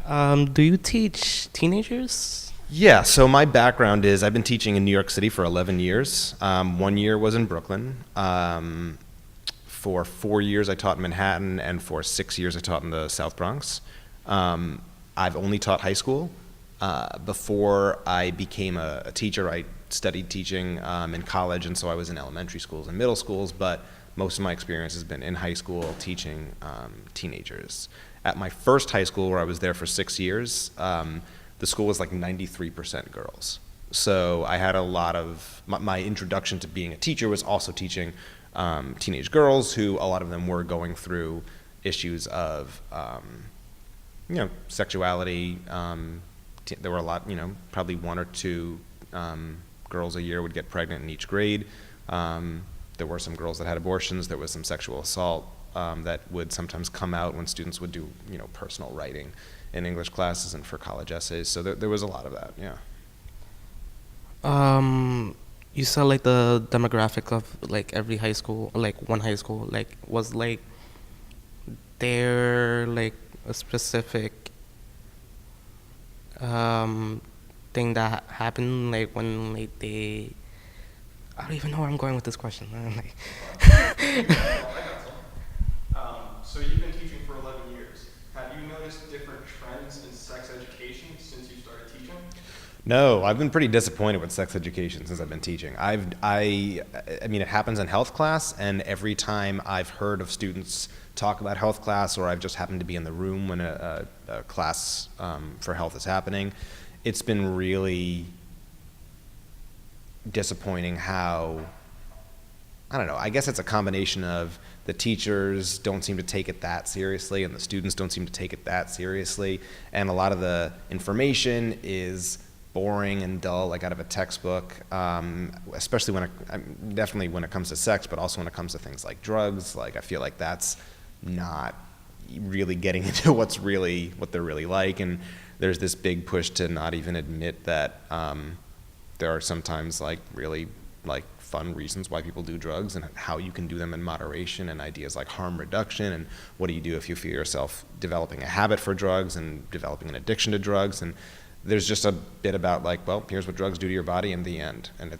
Do you teach teenagers? Yeah, so my background is I've been teaching in New York City for 11 years. 1 year was in Brooklyn. For 4 years, I taught in Manhattan, and for 6 years, I taught in the South Bronx. I've only taught high school. Before I became a teacher, I studied teaching in college, and so I was in elementary schools and middle schools, but most of my experience has been in high school teaching teenagers. At my first high school, where I was there for 6 years, the school was like 93% girls. So I had a lot of, my introduction to being a teacher was also teaching teenage girls who, a lot of them were going through issues of, sexuality. There were a lot, probably one or two girls a year would get pregnant in each grade. There were some girls that had abortions. There was some sexual assault that would sometimes come out when students would do, personal writing in English classes and for college essays. So there was a lot of that, yeah. You said like the demographic of like every high school, like one high school, like was like there like a specific thing that happened like when like they I don't even know where I'm going with this question. So you've been teaching for 11 years. Have you noticed different trends in sex education since you started teaching? No, I've been pretty disappointed with sex education since I've been teaching. I mean, it happens in health class, and every time I've heard of students talk about health class, or I've just happened to be in the room when a class for health is happening, it's been really disappointing how, I don't know, I guess it's a combination of the teachers don't seem to take it that seriously and the students don't seem to take it that seriously, and a lot of the information is boring and dull, like out of a textbook, especially definitely when it comes to sex, but also when it comes to things like drugs. Like, I feel like that's not really getting into what they're really like, and there's this big push to not even admit that there are sometimes like really like fun reasons why people do drugs and how you can do them in moderation, and ideas like harm reduction and what do you do if you feel yourself developing a habit for drugs and developing an addiction to drugs. And there's just a bit about like, well, here's what drugs do to your body in the end, and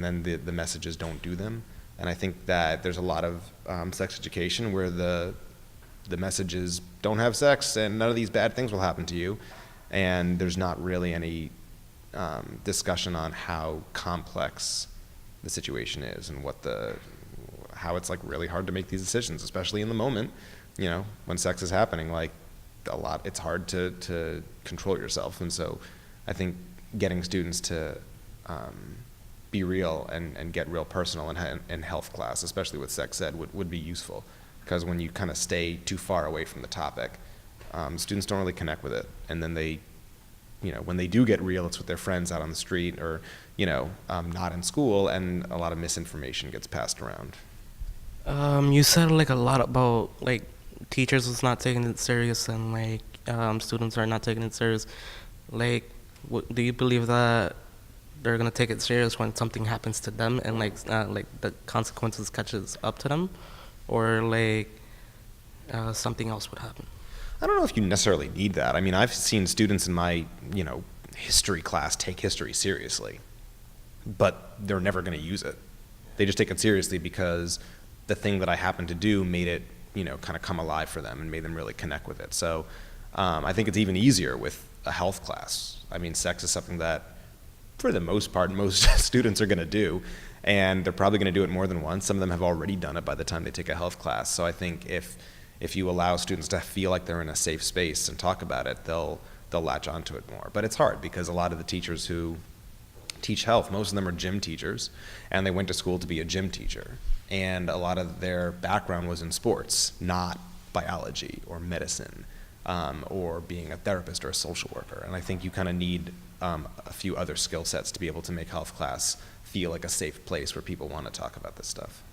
then the messages don't do them. And I think that there's a lot of sex education where the messages don't have sex and none of these bad things will happen to you, and there's not really any discussion on how complex the situation is and how it's like really hard to make these decisions, especially in the moment, when sex is happening. Like, it's hard to control yourself, and so I think getting students to be real and get real personal in health class, especially with sex ed, would be useful, because when you kind of stay too far away from the topic, students don't really connect with it, and then when they do get real, it's with their friends out on the street or not in school, and a lot of misinformation gets passed around. You said like a lot about like teachers is not taking it serious and like students are not taking it serious. Like, do you believe that they're gonna take it serious when something happens to them and like the consequences catches up to them, or like something else would happen? I don't know if you necessarily need that. I mean, I've seen students in my history class take history seriously, but they're never going to use it. They just take it seriously because the thing that I happened to do made it kind of come alive for them and made them really connect with it. So I think it's even easier with a health class. I mean, sex is something that, for the most part, most students are going to do, and they're probably going to do it more than once. Some of them have already done it by the time they take a health class. So I think if you allow students to feel like they're in a safe space and talk about it, they'll latch onto it more. But it's hard because a lot of the teachers who teach health, most of them are gym teachers, and they went to school to be a gym teacher. And a lot of their background was in sports, not biology or medicine, or being a therapist or a social worker. And I think you kind of need a few other skill sets to be able to make health class feel like a safe place where people want to talk about this stuff.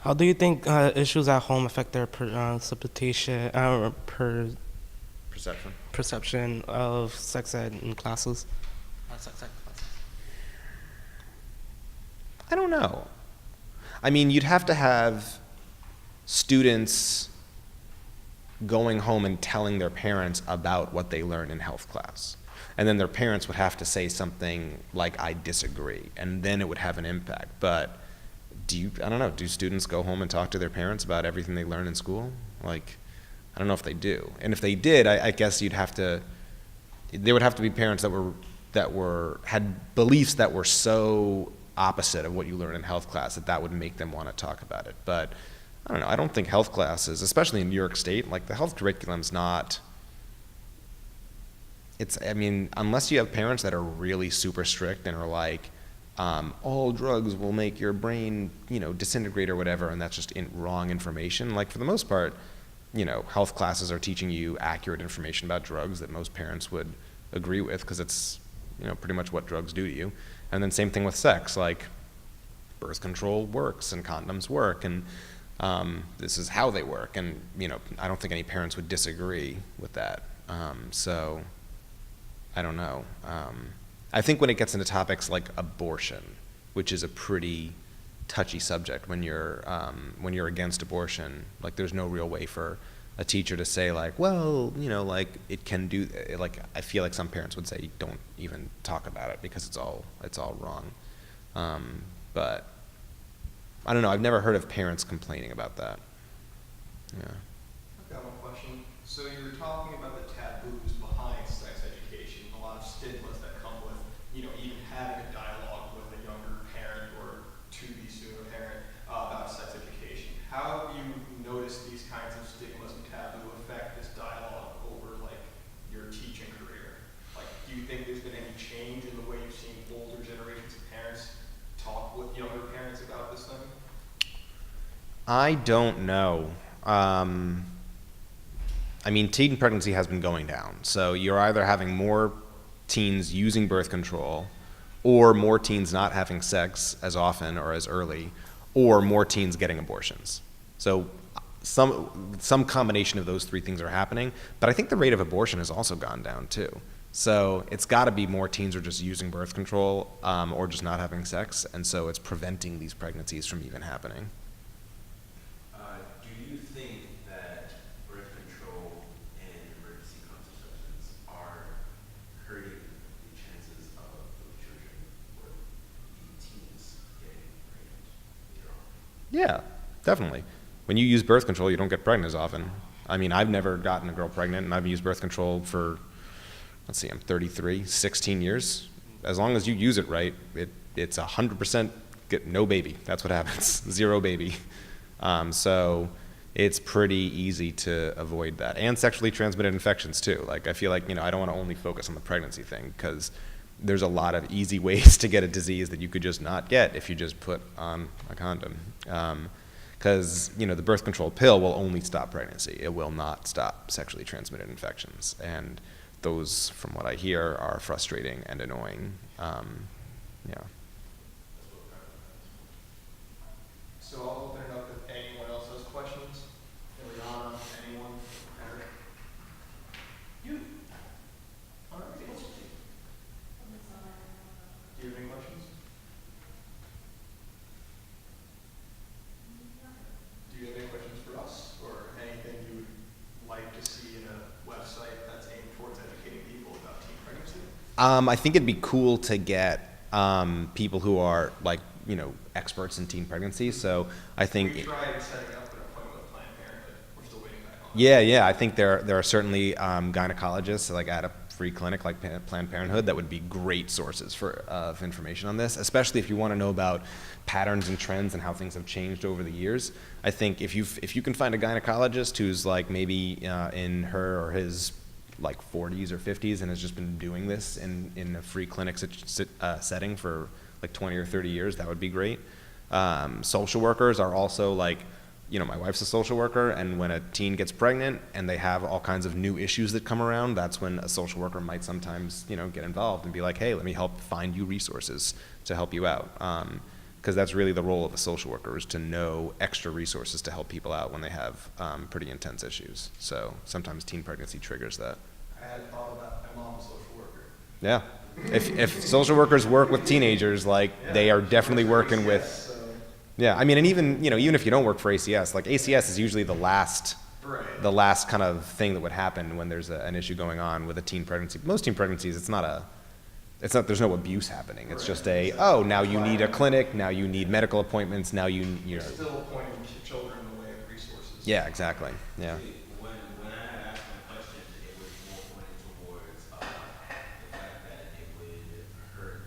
How do you think issues at home affect their precipitation Perception. perception of sex ed in classes? sex ed classes? I don't know. I mean, you'd have to have students going home and telling their parents about what they learned in health class. And then their parents would have to say something like, I disagree, and then it would have an impact. But I don't know, do students go home and talk to their parents about everything they learn in school? Like, I don't know if they do. And if they did, I guess there would have to be parents that had beliefs that were so opposite of what you learn in health class that would make them want to talk about it. But I don't know, I don't think health classes, especially in New York State, like the health curriculum's not, I mean, unless you have parents that are really super strict and are like, all drugs will make your brain, disintegrate or whatever, and that's just wrong information. Like, for the most part, health classes are teaching you accurate information about drugs that most parents would agree with, because it's, pretty much what drugs do to you. And then same thing with sex, like birth control works and condoms work, and this is how they work. And, I don't think any parents would disagree with that. So I don't know. I think when it gets into topics like abortion, which is a pretty touchy subject when you're against abortion, like there's no real way for a teacher to say like, well, like it can do, like I feel like some parents would say don't even talk about it because it's all wrong. But I don't know. I've never heard of parents complaining about that. Yeah. I've got one question. So you were talking about the taboos behind sex education, a lot of stigmas that come with, even having a dialogue with a younger parent or to be soon a parent about sex education. How have you noticed these kinds of stigmas and taboo affect this dialogue over like your teaching career? Like, do you think there's been any change in the way you've seen older generations of parents talk with younger parents about this thing? I don't know. I mean, teen pregnancy has been going down. So you're either having more teens using birth control, or more teens not having sex as often or as early, or more teens getting abortions. So some combination of those three things are happening, but I think the rate of abortion has also gone down too. So it's got to be more teens are just using birth control or just not having sex, and so it's preventing these pregnancies from even happening. Do you think that birth control and emergency contraceptives are hurting the chances of the children or the teens getting pregnant later on? Yeah, definitely. When you use birth control, you don't get pregnant as often. I mean, I've never gotten a girl pregnant, and I've used birth control for, let's see, I'm 33, 16 years. As long as you use it right, it's 100% get no baby. That's what happens, 0 baby. So it's pretty easy to avoid that. And sexually transmitted infections too. Like, I feel like, I don't want to only focus on the pregnancy thing, because there's a lot of easy ways to get a disease that you could just not get if you just put on a condom. Because, the birth control pill will only stop pregnancy. It will not stop sexually transmitted infections. And those, from what I hear, are frustrating and annoying. Yeah. So I'll open it up if anyone else has questions. Ileana, anyone? Eric? You? All right, let's see. Do you have any questions? Do you have any questions for us, or anything you would like to see in a website that's aimed towards educating people about teen pregnancy? I think it'd be cool to get people who are like, experts in teen pregnancy. So I think We tried setting up an appointment with Planned Parenthood. We're still waiting back on yeah, I think there are certainly gynecologists like at a free clinic like Planned Parenthood that would be great sources of information on this, especially if you want to know about patterns and trends and how things have changed over the years. I think if you can find a gynecologist who's like maybe in her or his like 40s or 50s and has just been doing this in a free clinic setting for like 20 or 30 years, that would be great. Social workers are also like, my wife's a social worker, and when a teen gets pregnant and they have all kinds of new issues that come around, that's when a social worker might sometimes, get involved and be like, hey, let me help find you resources to help you out. Because that's really the role of a social worker, is to know extra resources to help people out when they have pretty intense issues. So sometimes teen pregnancy triggers that. I had thought about my mom's a social worker. Yeah. If social workers work with teenagers, like they are definitely working with. So, Yeah, I mean, and even even if you don't work for ACS, like ACS is usually right. the last kind of thing that would happen when there's an issue going on with a teen pregnancy. Most teen pregnancies, it's not. There's no abuse happening. It's just now you need a clinic, now you need medical appointments, now you know. It's still pointing children in the way of resources. Yeah, exactly. Yeah. See, when I had asked my question, it was more pointed towards the fact that it would hurt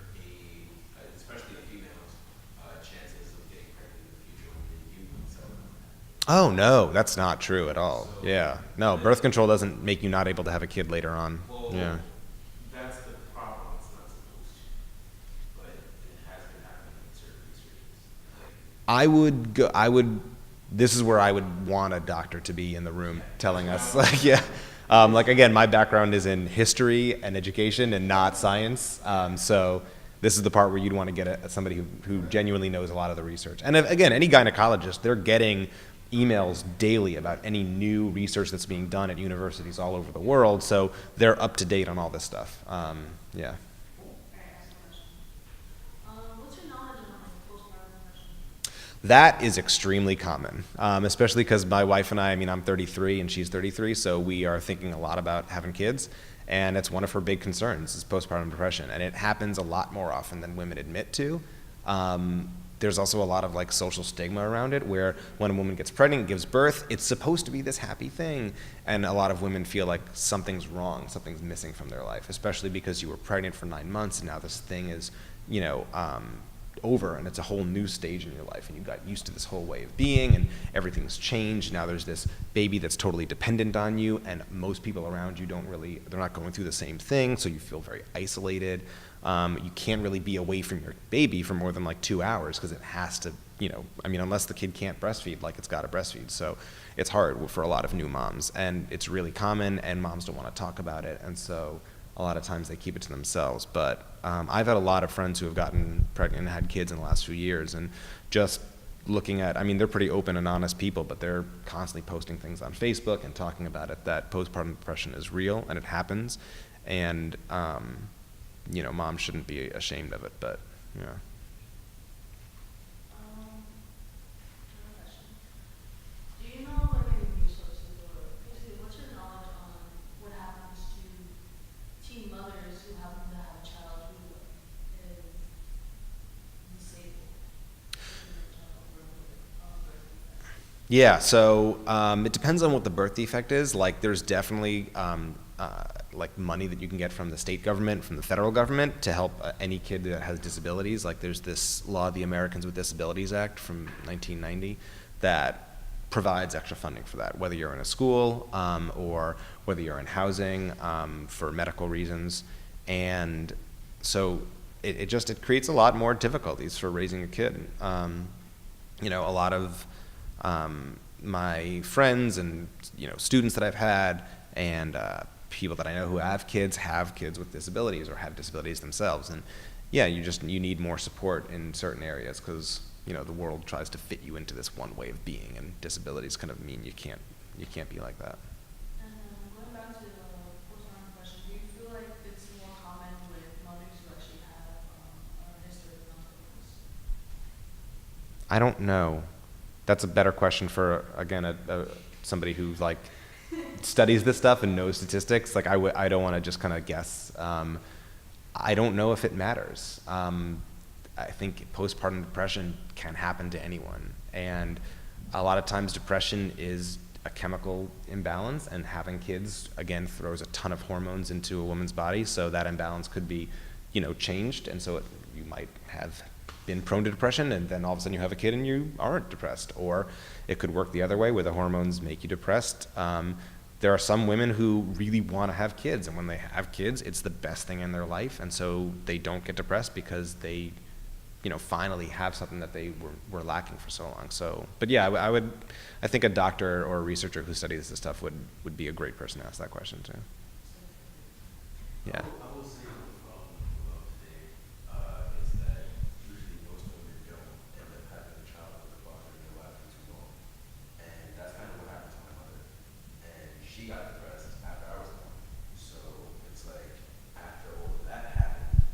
especially a female's chances of getting pregnant in the future when you themselves. Oh no, that's not true at all. Yeah. No, birth control doesn't make you not able to have a kid later on. Well, Yeah. that's the problem. It's not supposed to, but it has been happening in certain researches. This is where I would want a doctor to be in the room telling us, like, yeah. Like, again, my background is in history and education and not science. So this is the part where you'd want to get somebody who genuinely knows a lot of the research. And again, any gynecologist, they're getting emails daily about any new research that's being done at universities all over the world. So they're up to date on all this stuff. Yeah. What's your knowledge on like postpartum depression? That is extremely common, especially because my wife and I mean, I'm 33 and she's 33, so we are thinking a lot about having kids, and it's one of her big concerns is postpartum depression, and it happens a lot more often than women admit to. There's also a lot of like social stigma around it, where when a woman gets pregnant, gives birth, it's supposed to be this happy thing, and a lot of women feel like something's wrong, something's missing from their life, especially because you were pregnant for 9 months and now this thing is, over and it's a whole new stage in your life and you got used to this whole way of being and everything's changed. Now there's this baby that's totally dependent on you, and most people around you they're not going through the same thing, so you feel very isolated. You can't really be away from your baby for more than like 2 hours because it has to, unless the kid can't breastfeed, like it's got to breastfeed. So it's hard for a lot of new moms, and it's really common, and moms don't want to talk about it, and so a lot of times they keep it to themselves. But I've had a lot of friends who have gotten pregnant and had kids in the last few years, and just looking at, they're pretty open and honest people, but they're constantly posting things on Facebook and talking about it, that postpartum depression is real and it happens, and moms shouldn't be ashamed of it, but yeah. Another question. Do you know like any resources or basically what's your knowledge on what happens to teen mothers who happen to have a child who is disabled? Yeah, so it depends on what the birth defect is. Like, there's definitely like money that you can get from the state government, from the federal government, to help any kid that has disabilities. Like, there's this law, the Americans with Disabilities Act from 1990, that provides extra funding for that, whether you're in a school or whether you're in housing for medical reasons. And so it creates a lot more difficulties for raising a kid. A lot of my friends and students that I've had and people that I know who have kids with disabilities or have disabilities themselves, and yeah, you need more support in certain areas because the world tries to fit you into this one way of being, and disabilities kind of mean you can't be like that. And going back to the postpartum depression, do you feel like it's more common with mothers who actually have a history of mental illness? I don't know. That's a better question for, again, somebody who like studies this stuff and knows statistics. Like I don't want to just kind of guess. I don't know if it matters. I think postpartum depression can happen to anyone, and a lot of times depression is a chemical imbalance, and having kids again throws a ton of hormones into a woman's body, so that imbalance could be changed, and so you might have been prone to depression, and then all of a sudden you have a kid and you aren't depressed. Or it could work the other way, where the hormones make you depressed. There are some women who really want to have kids, and when they have kids, it's the best thing in their life, and so they don't get depressed because they finally have something that they were lacking for so long. So, but yeah, I think a doctor or a researcher who studies this stuff would be a great person to ask that question to. Yeah. I will say the problem today is that usually most women don't end up having a child with a partner in their life for too long. And that's kind of what happened to my mother. And she got depressed after I was born. So it's like after all of that happened,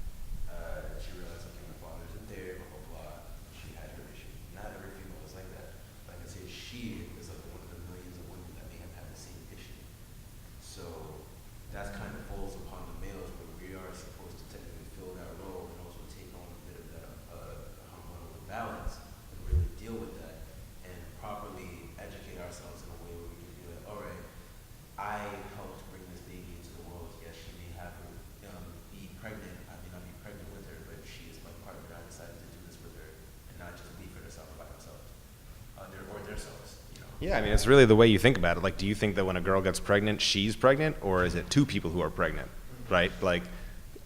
Yeah, I mean, it's really the way you think about it. Like, do you think that when a girl gets pregnant, she's pregnant, or is it two people who are pregnant, right? Like,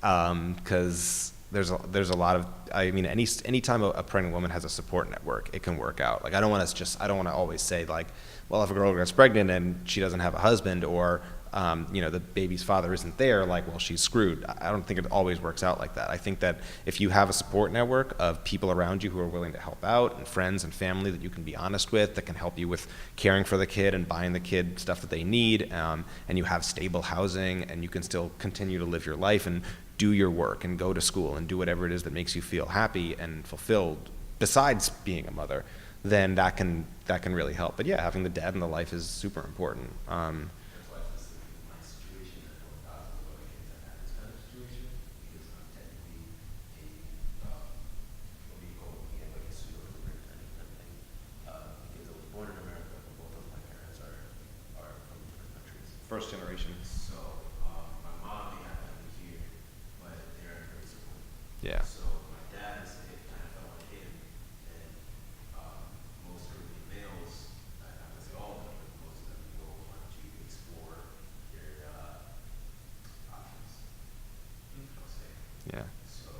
because there's a lot of, I mean, any time a pregnant woman has a support network, it can work out. Like, I don't want to always say like, well, if a girl gets pregnant and she doesn't have a husband, or the baby's father isn't there, like, well, she's screwed. I don't think it always works out like that. I think that if you have a support network of people around you who are willing to help out, and friends and family that you can be honest with, that can help you with caring for the kid and buying the kid stuff that they need, and you have stable housing, and you can still continue to live your life and do your work and go to school and do whatever it is that makes you feel happy and fulfilled besides being a mother, then that can really help. But yeah, having the dad in the life is super important. That's why it's just my situation. I know thousands of other kids that have this kind of situation because I'm technically what do you call it? We have like a pseudo-immigrant kind of thing. Because I was born in America, but both of my parents are from different countries. First generation. So my mom, they have family here, but they're very supportive. Yeah. So my dad is kind of felt like him, and most Caribbean males, I'm not gonna say all of them, but most of them will want to explore their options. I'll say. Yeah. So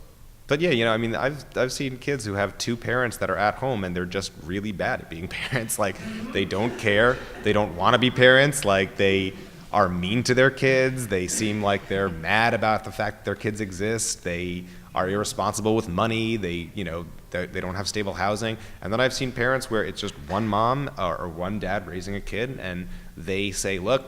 But yeah, I mean, I've seen kids who have two parents that are at home and they're just really bad at being parents. Like, they don't care, they don't want to be parents, like, they are mean to their kids, they seem like they're mad about the fact that their kids exist, they are irresponsible with money, they don't have stable housing. And then I've seen parents where it's just one mom or one dad raising a kid, and they say, look,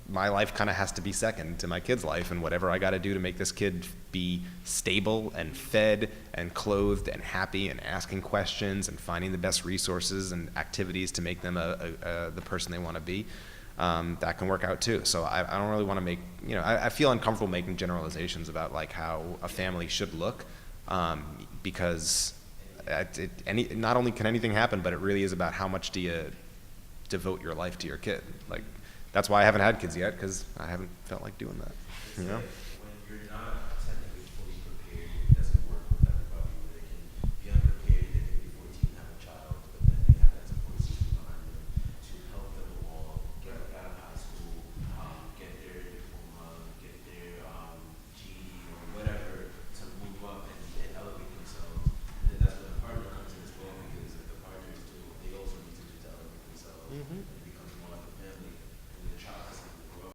my life kind of has to be second to my kid's life, and whatever I got to do to make this kid be stable and fed and clothed and happy and asking questions and finding the best resources and activities to make them the person they want to be, that can work out too. So I don't really want to make, I feel uncomfortable making generalizations about like how a family should look, because not only can anything happen, but it really is about how much do you devote your life to your kid. Like, that's why I haven't had kids yet, because I haven't felt like doing that.